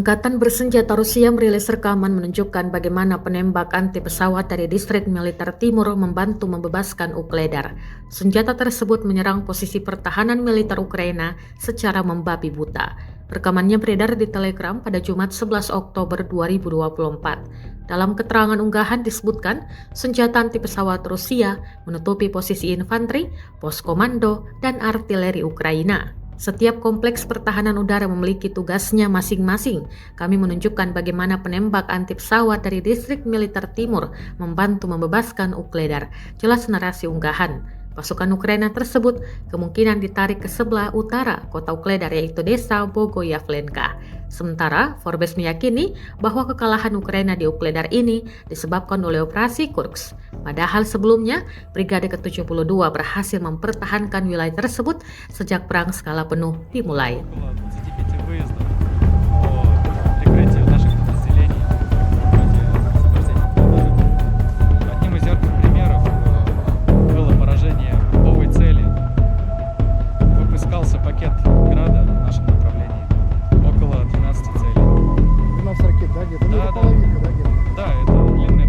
Angkatan bersenjata Rusia merilis rekaman menunjukkan bagaimana penembak anti pesawat dari distrik militer timur membantu membebaskan Ukledar. Senjata tersebut menyerang posisi pertahanan militer Ukraina secara membabi buta. Rekamannya beredar di Telegram pada Jumat 11 Oktober 2024. Dalam keterangan unggahan disebutkan, senjata anti pesawat Rusia menutupi posisi infanteri, pos komando, dan artileri Ukraina. Setiap kompleks pertahanan udara memiliki tugasnya masing-masing. Kami menunjukkan bagaimana penembak anti pesawat dari distrik militer timur membantu membebaskan Ukledar, jelas narasi unggahan. Pasukan Ukraina tersebut kemungkinan ditarik ke sebelah utara kota Ukledar, yaitu desa Bogoyavlenka. Sementara Forbes meyakini bahwa kekalahan Ukraina di Ukledar ini disebabkan oleh operasi Kursk. Padahal sebelumnya Brigade ke-72 berhasil mempertahankan wilayah tersebut sejak perang skala penuh dimulai. Пакет «Града» в нашем направлении. Около 12 целей. 12 ракет, да, где-то? Да, Ну, это да. половинка, да, где-то? Да, это длинные.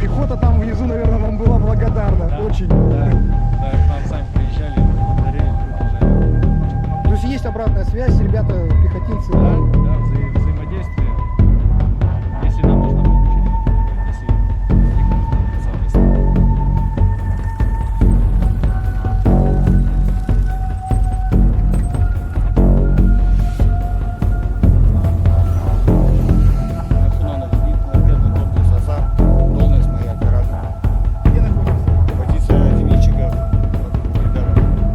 Пехота там внизу, наверное, вам была благодарна. Да, Очень. да, да, к нам сами приезжали, благодарили, продолжали. То есть есть обратная связь, ребята, пехотинцы. Да, да, взаимодействие. Если нам нужна помощь, если их нужно, соответственно. Где находится? Позиция зенитчиков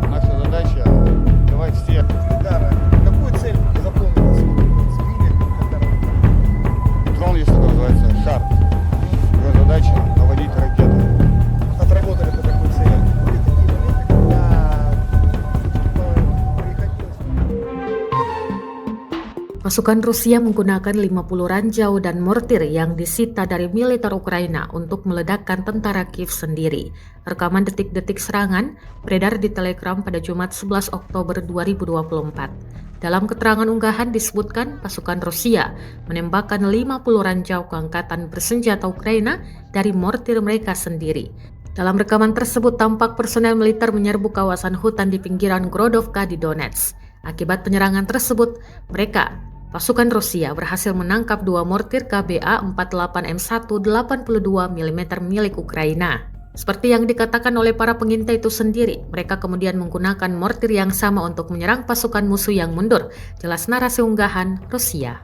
Наша задача давать все. Эльдара, какую цель запомнилась? Сбили, когда Дрон, есть такой, называется «Шар». Его задача наводить ракеты. отработали по такой цели? Были такие моменты, когда приходилось... Pasukan Rusia menggunakan 50 ranjau dan mortir yang disita dari militer Ukraina untuk meledakkan tentara Kiev sendiri. Rekaman detik-detik serangan beredar di Telegram pada Jumat 11 Oktober 2024. Dalam keterangan unggahan disebutkan pasukan Rusia menembakkan 50 ranjau ke angkatan bersenjata Ukraina dari mortir mereka sendiri. Dalam rekaman tersebut tampak personel militer menyerbu kawasan hutan di pinggiran Grodovka di Donetsk. Akibat penyerangan tersebut, pasukan Rusia berhasil menangkap 2 mortir KBA-48M1 82 mm milik Ukraina. Seperti yang dikatakan oleh para pengintai itu sendiri, mereka kemudian menggunakan mortir yang sama untuk menyerang pasukan musuh yang mundur, jelas narasi unggahan Rusia.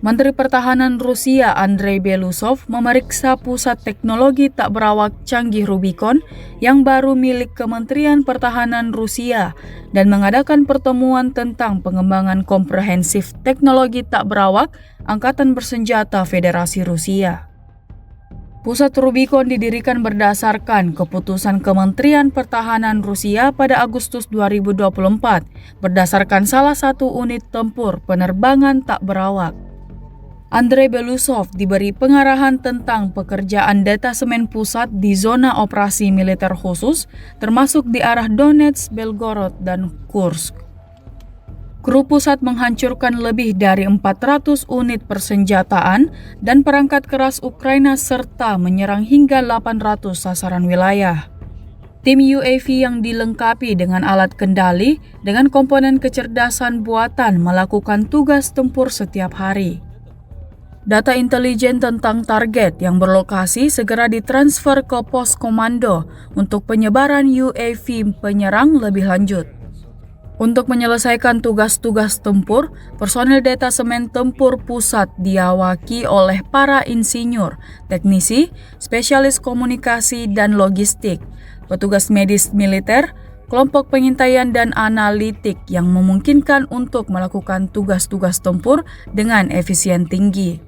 Menteri Pertahanan Rusia Andrei Belousov memeriksa pusat teknologi tak berawak canggih Rubicon yang baru milik Kementerian Pertahanan Rusia dan mengadakan pertemuan tentang pengembangan komprehensif teknologi tak berawak Angkatan Bersenjata Federasi Rusia. Pusat Rubicon didirikan berdasarkan keputusan Kementerian Pertahanan Rusia pada Agustus 2024 berdasarkan salah satu unit tempur penerbangan tak berawak. Andrei Belousov diberi pengarahan tentang pekerjaan detasemen pusat di zona operasi militer khusus, termasuk di arah Donetsk, Belgorod, dan Kursk. Kru pusat menghancurkan lebih dari 400 unit persenjataan dan perangkat keras Ukraina serta menyerang hingga 800 sasaran wilayah. Tim UAV yang dilengkapi dengan alat kendali dengan komponen kecerdasan buatan melakukan tugas tempur setiap hari. Data intelijen tentang target yang berlokasi segera ditransfer ke pos komando untuk penyebaran UAV penyerang lebih lanjut. Untuk menyelesaikan tugas-tugas tempur, personel detasemen tempur pusat diawaki oleh para insinyur, teknisi, spesialis komunikasi dan logistik, petugas medis militer, kelompok pengintaian dan analitik yang memungkinkan untuk melakukan tugas-tugas tempur dengan efisien tinggi.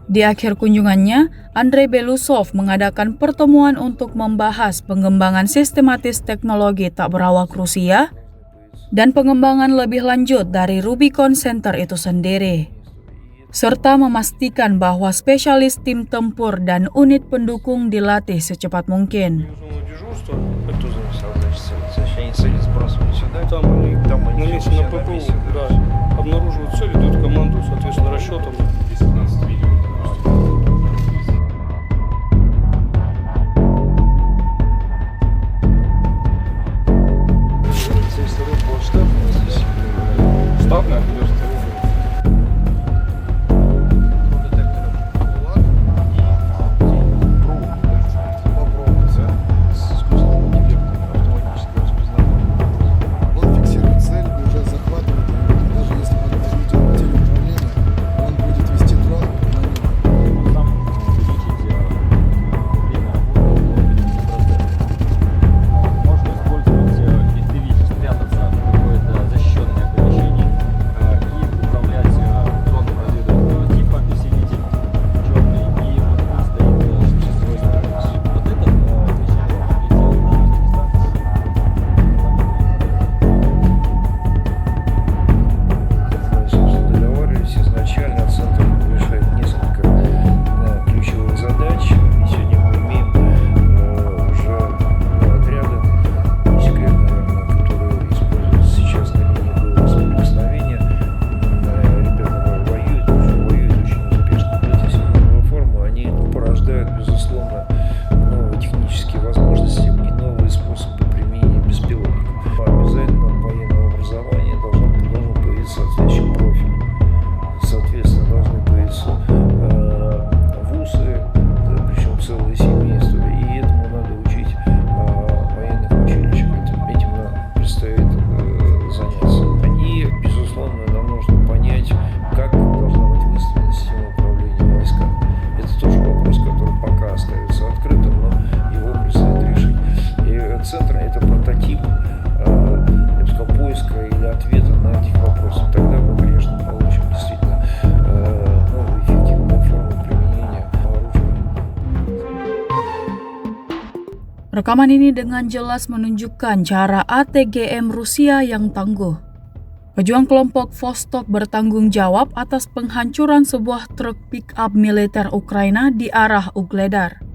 Di akhir kunjungannya, Andrei Belousov mengadakan pertemuan untuk membahas pengembangan sistematis teknologi tak berawak Rusia dan pengembangan lebih lanjut dari Rubicon Center itu sendiri, serta memastikan bahwa spesialis tim tempur dan unit pendukung dilatih secepat mungkin. Штатная? Он фиксирует цель и уже захватывает ее. Даже если вы нажмете на потерю управления, он будет вести дрон на него. Там увеличить время работы. Можно использовать FPV, спрятаться в какое-то защищенное помещение и управлять дроном разведывательного типа «Усилитель черный», и внутри стоит часовой стрелок. Вот этот летел Договаривались изначально, центр решает несколько ключевых задач. И сегодня мы имеем уже отряды, не секрет, наверное, которые используются сейчас на линии боевого соприкосновения. Ребята воюют очень успешно. Эти силовые формы, они порождают, безусловно, новые технические возможности и новые способы применения беспилотников. Обязательно в военном образовании должен появиться соответствующий профиль. Соответственно, должны появиться вузы, причем целые семейства, и этому надо учить военных училищах. Этим нам предстоит заняться. И, безусловно, нам нужно понять, как должна быть выстроена система управления войсками. Это тоже вопрос, который пока остается открытым, но его предстоит решить. И центр — это прототип, я бы сказал, поиска или ответа на этих вопросов. Тогда мы, конечно, получим действительно новую эффективную форму применения оружия. Rekaman ini dengan jelas menunjukkan cara ATGM Rusia yang tangguh. Pejuang kelompok Vostok bertanggung jawab atas penghancuran sebuah truk pick-up militer Ukraina di arah Ugledar.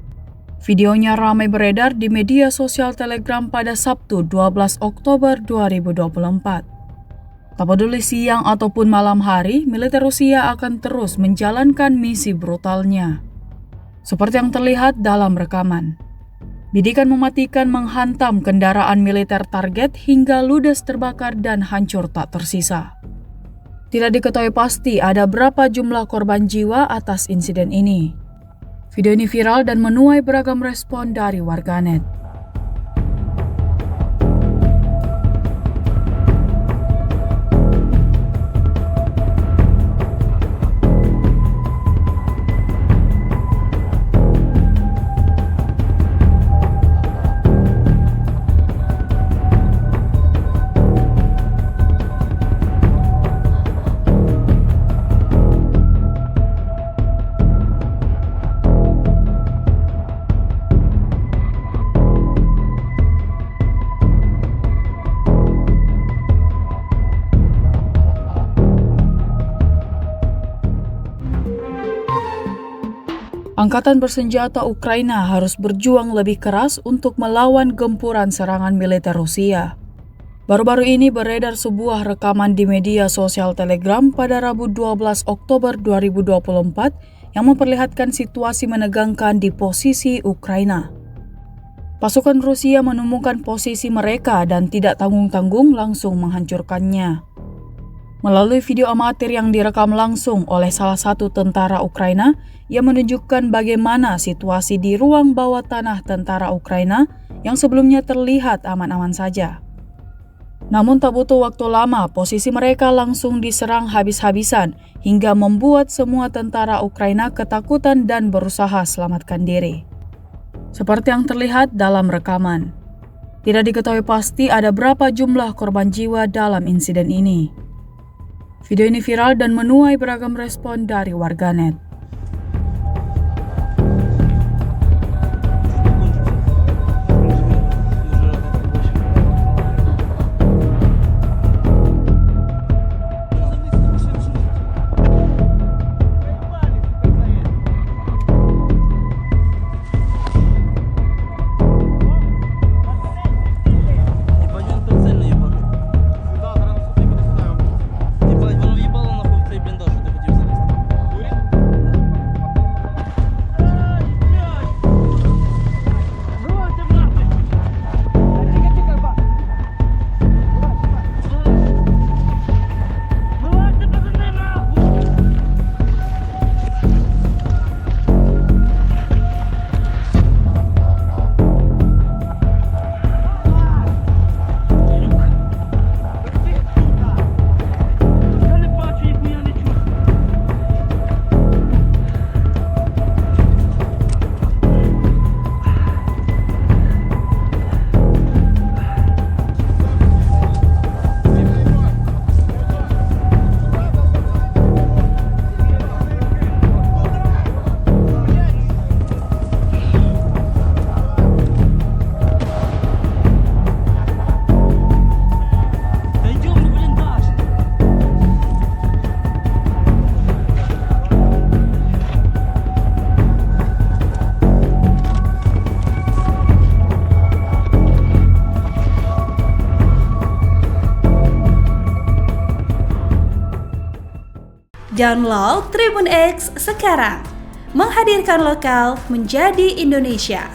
Videonya ramai beredar di media sosial Telegram pada Sabtu 12 Oktober 2024. Tak peduli siang ataupun malam hari, militer Rusia akan terus menjalankan misi brutalnya. Seperti yang terlihat dalam rekaman. Bidikan mematikan menghantam kendaraan militer target hingga ludes terbakar dan hancur tak tersisa. Tidak diketahui pasti ada berapa jumlah korban jiwa atas insiden ini. Video ini viral dan menuai beragam respon dari warganet. Angkatan bersenjata Ukraina harus berjuang lebih keras untuk melawan gempuran serangan militer Rusia. Baru-baru ini beredar sebuah rekaman di media sosial Telegram pada Rabu 12 Oktober 2024 yang memperlihatkan situasi menegangkan di posisi Ukraina. Pasukan Rusia menemukan posisi mereka dan tidak tanggung-tanggung langsung menghancurkannya. Melalui video amatir yang direkam langsung oleh salah satu tentara Ukraina, ia menunjukkan bagaimana situasi di ruang bawah tanah tentara Ukraina yang sebelumnya terlihat aman-aman saja. Namun tak butuh waktu lama, posisi mereka langsung diserang habis-habisan hingga membuat semua tentara Ukraina ketakutan dan berusaha selamatkan diri. Seperti yang terlihat dalam rekaman. Tidak diketahui pasti ada berapa jumlah korban jiwa dalam insiden ini. Video ini viral dan menuai beragam respon dari warganet. Download Tribun X sekarang, menghadirkan lokal menjadi Indonesia.